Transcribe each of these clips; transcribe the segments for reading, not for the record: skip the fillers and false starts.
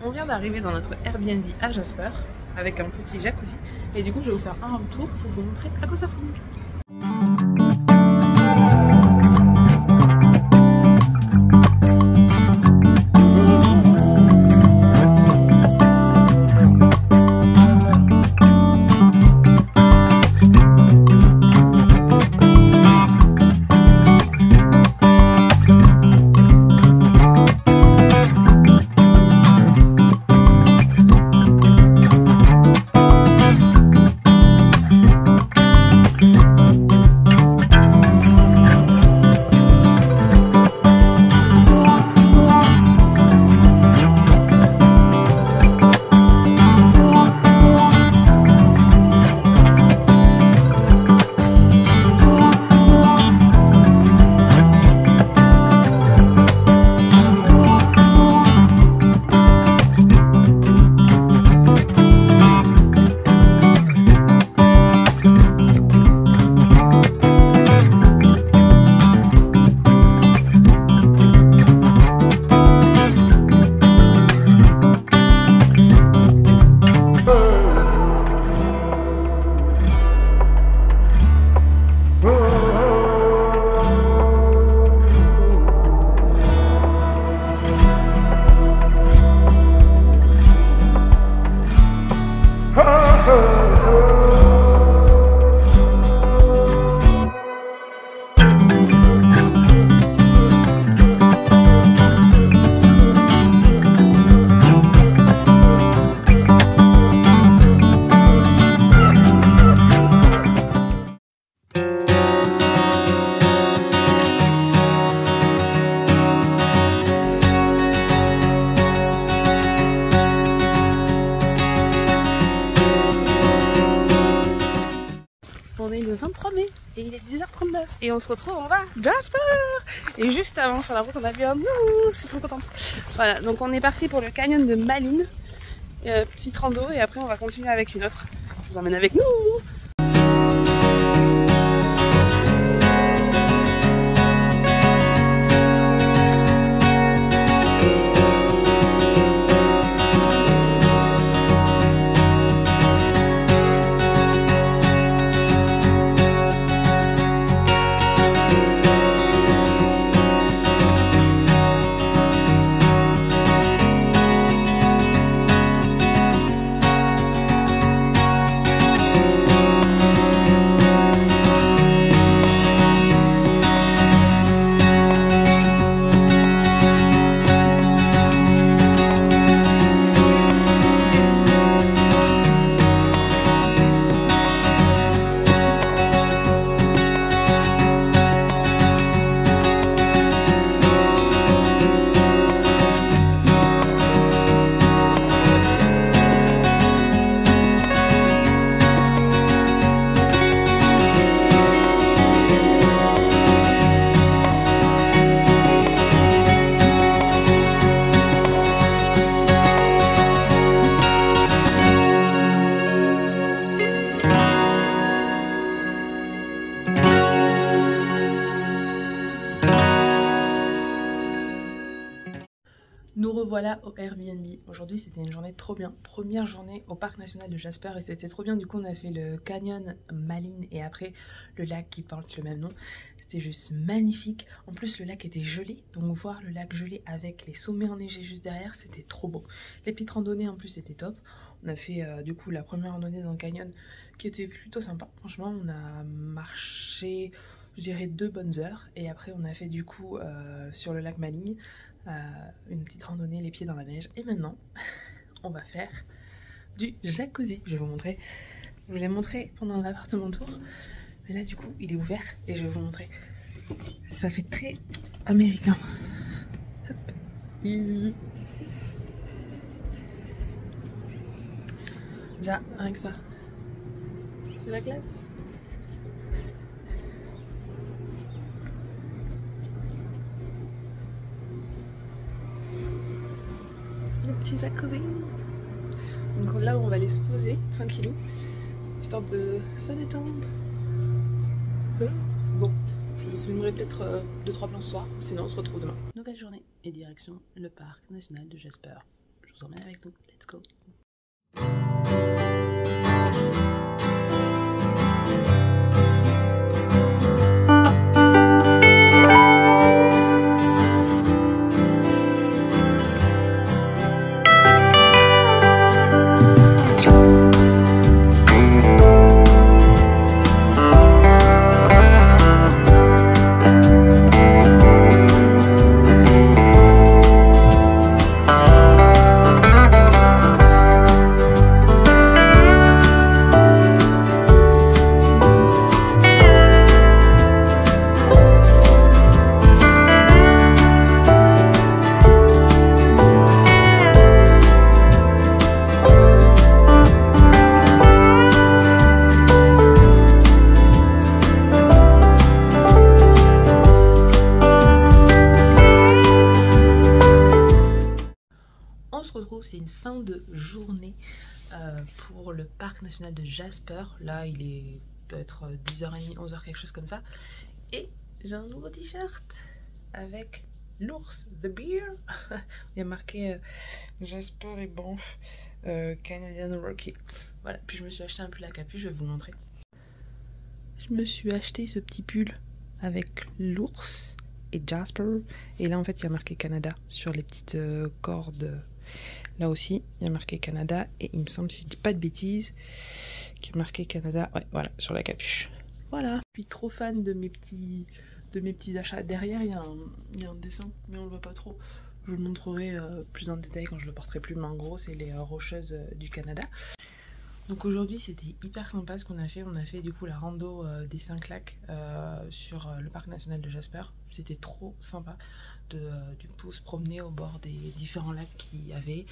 On vient d'arriver dans notre Airbnb à Jasper avec un petit jacuzzi et du coup je vais vous faire un retour pour vous montrer à quoi ça ressemble. On est le 23 mai et il est 10h39 et on se retrouve, on va à Jasper. Et juste avant sur la route on a vu un mousse, je suis trop contente. Voilà, donc on est parti pour le canyon de Malin, petite rando et après on va continuer avec une autre. Je vous emmène avec nous. Nous revoilà au Airbnb. Aujourd'hui c'était une journée trop bien. Première journée au parc national de Jasper et c'était trop bien. Du coup on a fait le canyon Malin et après le lac qui porte le même nom. C'était juste magnifique. En plus le lac était gelé. Donc voir le lac gelé avec les sommets enneigés juste derrière c'était trop beau. Les petites randonnées en plus c'était top. On a fait du coup la première randonnée dans le canyon qui était plutôt sympa. Franchement on a marché je dirais 2 bonnes heures. Et après on a fait du coup sur le lac Malin une petite randonnée les pieds dans la neige. Et maintenant on va faire du jacuzzi. Je vais vous montrer. Je vous l'ai montré pendant l'appartement tour. Mais là du coup il est ouvert et je vais vous montrer. Ça fait très américain. Hop. Déjà rien que ça. C'est la classe. Le petit jacuzzi. Donc là on va aller se poser tranquillou. histoire de se détendre. Bon, je vous filmerai peut-être 2-3 plans ce soir, sinon on se retrouve demain. Nouvelle journée et direction le parc national de Jasper. Je vous emmène avec nous, let's go. C'est une fin de journée pour le parc national de Jasper. Là il est peut-être 10h30, 11h, quelque chose comme ça. Et j'ai un nouveau t-shirt avec l'ours, The Bear. Il y a marqué Jasper et Banff Canadian Rocky. Voilà, puis je me suis acheté un pull à capuche, je vais vous montrer. Je me suis acheté ce petit pull avec l'ours et Jasper. Et là en fait il y a marqué Canada sur les petites cordes. Là aussi, il y a marqué Canada et il me semble, si je dis pas de bêtises, qu'il y a marqué Canada, ouais, voilà, sur la capuche. Voilà. Je suis trop fan de mes petits achats. Derrière, il y a un dessin, mais on le voit pas trop. Je vous le montrerai plus en détail quand je le porterai plus, mais en gros, c'est les rocheuses du Canada. Donc aujourd'hui, c'était hyper sympa ce qu'on a fait. On a fait du coup la rando des 5 lacs sur le parc national de Jasper. C'était trop sympa du coup se promener au bord des différents lacs qu'il y avait.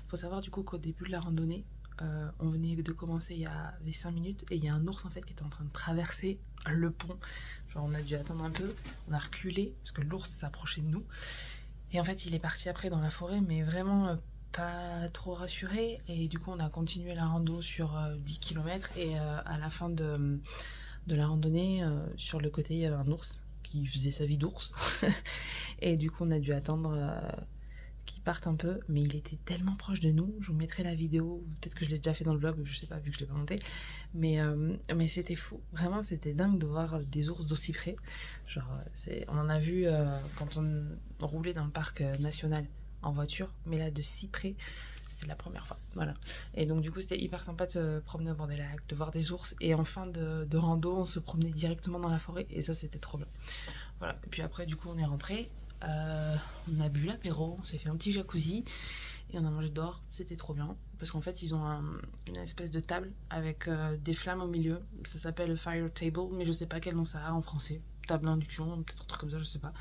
Faut savoir du coup qu'au début de la randonnée, on venait de commencer il y avait 5 minutes et il y a un ours en fait qui était en train de traverser le pont. Genre on a dû attendre un peu, on a reculé parce que l'ours s'approchait de nous. Et en fait il est parti après dans la forêt, mais vraiment pas trop rassuré. Et du coup on a continué la rando sur 10 km et à la fin de la randonnée, sur le côté il y avait un ours qui faisait sa vie d'ours. Et du coup on a dû attendre qu'il parte un peu, mais il était tellement proche de nous. Je vous mettrai la vidéo, peut-être que je l'ai déjà fait dans le vlog, je sais pas vu que je l'ai pas monté, mais c'était fou, vraiment c'était dingue de voir des ours d'aussi près. Genre on en a vu quand on roulait dans le parc national en voiture, mais là de si près c'était la première fois, voilà. Et donc du coup c'était hyper sympa de se promener au bord des lacs, de voir des ours, et en fin de rando on se promenait directement dans la forêt et ça c'était trop bien. Voilà, et puis après du coup on est rentré, on a bu l'apéro, on s'est fait un petit jacuzzi et on a mangé dehors, c'était trop bien parce qu'en fait ils ont une espèce de table avec des flammes au milieu, ça s'appelle fire table, mais je sais pas quel nom ça a en français, table induction, peut-être un truc comme ça, je sais pas.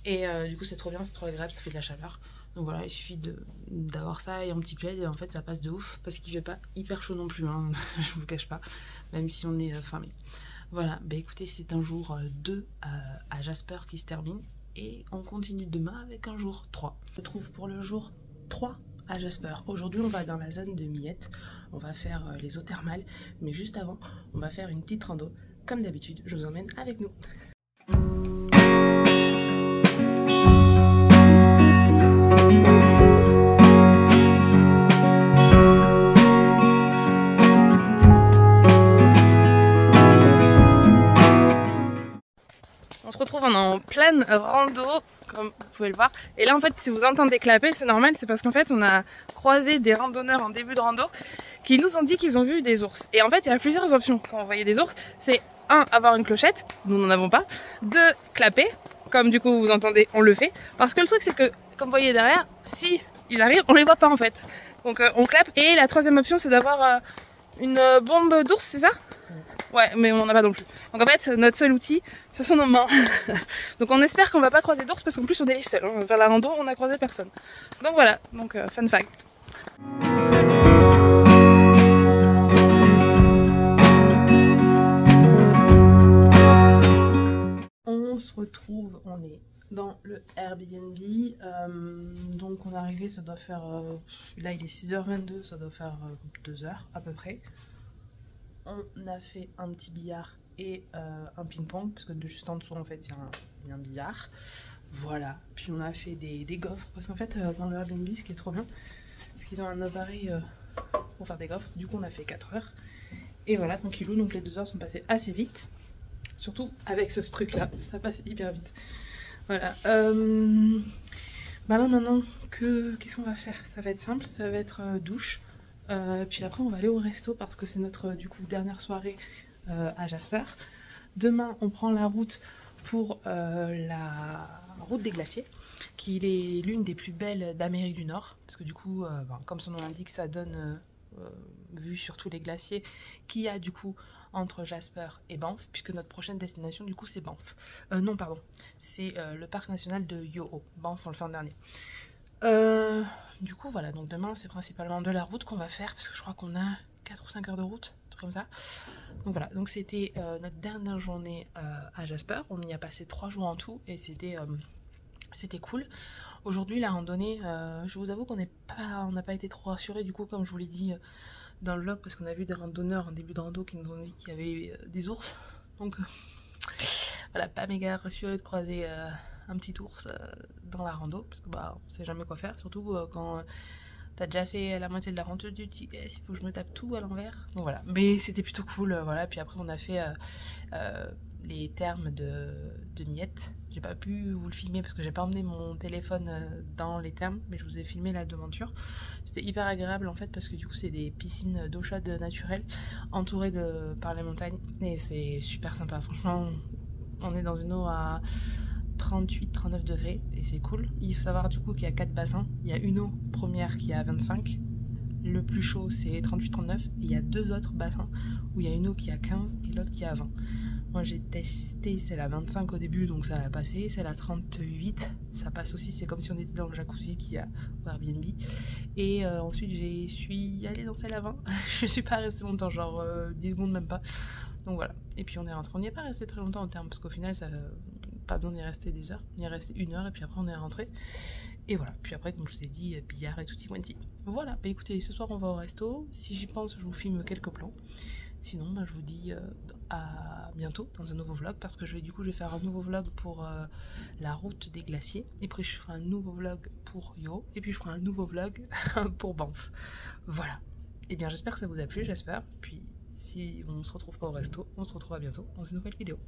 Et du coup c'est trop bien, c'est trop agréable, ça fait de la chaleur. Donc voilà, il suffit d'avoir ça et un petit plaid et en fait ça passe de ouf parce qu'il fait pas hyper chaud non plus, hein, je vous cache pas, même si on est fin mai. Voilà, bah écoutez, c'est un jour 2 à Jasper qui se termine et on continue demain avec un jour 3. On se retrouve pour le jour 3 à Jasper. Aujourd'hui on va dans la zone de Millette, on va faire les eaux thermales, mais juste avant on va faire une petite rando. Comme d'habitude, je vous emmène avec nous. On se retrouve en pleine rando, comme vous pouvez le voir. Et là en fait si vous entendez clapper, c'est normal, c'est parce qu'en fait on a croisé des randonneurs en début de rando qui nous ont dit qu'ils ont vu des ours. Et en fait il y a plusieurs options quand vous voyez des ours. C'est 1, avoir une clochette, nous n'en avons pas. 2, clapper, comme du coup vous entendez, on le fait. Parce que le truc c'est que, comme vous voyez derrière, si ils arrivent, on les voit pas en fait. Donc on clappe. Et la troisième option c'est d'avoir une bombe d'ours, c'est ça ? Ouais, mais on n'en a pas non plus. Donc en fait, notre seul outil, ce sont nos mains. Donc on espère qu'on va pas croiser d'ours parce qu'en plus on est les seuls. On va faire la rando, on a croisé personne. Donc voilà, donc fun fact. On se retrouve, on est dans le Airbnb. Donc on est arrivé, ça doit faire... là il est 6h22, ça doit faire 2 heures à peu près. on a fait un petit billard et un ping-pong, parce que juste en dessous en fait il y a un billard. Voilà, puis on a fait des gaufres, parce qu'en fait dans le Airbnb ce qui est trop bien, c'est qu'ils ont un appareil pour faire des gaufres. Du coup on a fait 4 heures. Et voilà, tranquillou, donc les 2 heures sont passées assez vite. Surtout avec ce truc là, ça passe hyper vite. Voilà. Bah là maintenant, qu'est-ce qu'on va faire? Ça va être simple, ça va être douche. Puis après on va aller au resto parce que c'est notre du coup dernière soirée à Jasper. Demain on prend la route pour la route des glaciers, qui est l'une des plus belles d'Amérique du Nord. Parce que du coup, comme son nom l'indique, ça donne vue sur tous les glaciers qu'il y a du coup entre Jasper et Banff, puisque notre prochaine destination du coup c'est Banff. Non pardon, c'est le parc national de Yoho. Banff on le fait en dernier. Du coup voilà, donc demain c'est principalement de la route qu'on va faire, parce que je crois qu'on a 4 ou 5 heures de route, un truc comme ça. Donc voilà, donc c'était notre dernière journée à Jasper. On y a passé 3 jours en tout et c'était cool. Aujourd'hui la randonnée, je vous avoue qu'on n'a pas été trop rassurés du coup, comme je vous l'ai dit dans le vlog, parce qu'on a vu des randonneurs en début de rando qui nous ont dit qu'il y avait des ours. Donc voilà, pas méga rassuré de croiser un petit ours dans la rando, parce que bah on sait jamais quoi faire, surtout quand t'as déjà fait la moitié de la rando, tu te dis il faut que je me tape tout à l'envers. Donc voilà, mais c'était plutôt cool. Voilà, puis après on a fait les thermes de Miette. J'ai pas pu vous le filmer parce que j'ai pas emmené mon téléphone dans les thermes, mais je vous ai filmé la devanture. C'était hyper agréable en fait, parce que du coup c'est des piscines d'eau chaude naturelle entourées par les montagnes, et c'est super sympa. Franchement, on est dans une eau à 38-39 degrés et c'est cool. Il faut savoir du coup qu'il y a 4 bassins. Il y a une eau première qui est à 25, le plus chaud c'est 38-39, et il y a 2 autres bassins où il y a une eau qui est à 15 et l'autre qui est à 20. Moi j'ai testé celle à 25 au début, donc ça a passé. Celle à 38, ça passe aussi. C'est comme si on était dans le jacuzzi qu'il y a au Airbnb. Et ensuite je suis allée dans celle à 20. Je suis pas restée longtemps, genre 10 secondes même pas. Donc voilà. Et puis on est rentré. On n'y est pas resté très longtemps en termes, parce qu'au final ça pas besoin d'y rester des heures. On y est resté 1 heure et puis après on est rentré. Et voilà. Puis après, comme je vous ai dit, billard et tutti quanti. Voilà. Bah écoutez, ce soir on va au resto. Si j'y pense, je vous filme quelques plans. Sinon, bah, je vous dis à bientôt dans un nouveau vlog, parce que je vais faire un nouveau vlog pour la route des glaciers, et puis je ferai un nouveau vlog pour Yo, et puis je ferai un nouveau vlog pour Banff. Voilà. Et bien j'espère que ça vous a plu, j'espère. Puis si on se retrouve pas au resto, on se retrouve à bientôt dans une nouvelle vidéo.